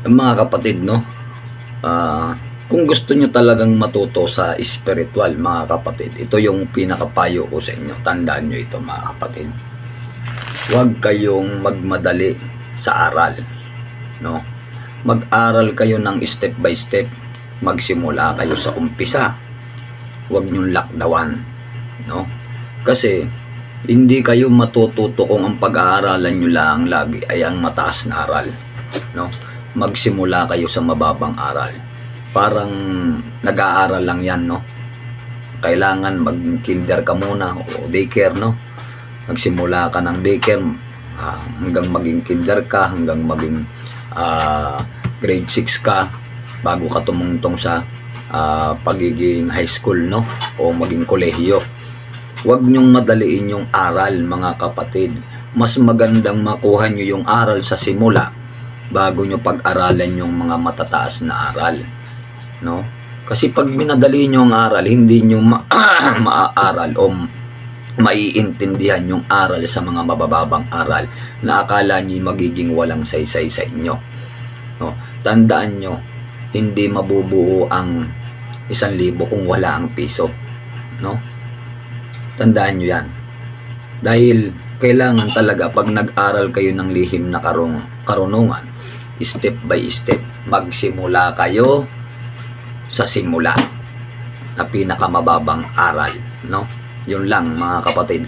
Mga kapatid, no? Kung gusto nyo talagang matuto sa spiritual, mga kapatid, ito yung pinakapayo ko sa inyo. Tandaan nyo ito, mga kapatid. Huwag kayong magmadali sa aral, no? Mag-aral kayo ng step by step. Magsimula kayo sa umpisa. Huwag nyong lakdawan, no? Kasi hindi kayo matututo kung ang pag-aaralan nyo lang lagi ay ang mataas na aral, no? Magsimula kayo sa mababang aral. Parang nag-aaral lang yan, no? Kailangan mag-kinder ka muna o daycare, no? Magsimula ka ng daycare hanggang maging kinder ka, hanggang maging grade 6 ka bago ka tumungtong sa pagiging high school, no? O maging kolehiyo. Huwag nyong madaliin yung aral, mga kapatid. Mas magandang makuha nyo yung aral sa simula bago nyo pag-aralan yung mga matataas na aral, no? Kasi pag minadali nyo ang aral, hindi nyo maaaral o maiintindihan yung aral sa mga mabababang aral na akala nyo magiging walang saysay sa inyo, no? Tandaan nyo, hindi mabubuo ang 1,000 kung wala ang piso, no? Tandaan nyo yan. Dahil kailangan talaga pag nag-aral kayo ng lihim na karunungan, step by step, magsimula kayo sa simula na pinakamababang aral, no? Yun lang, mga kapatid.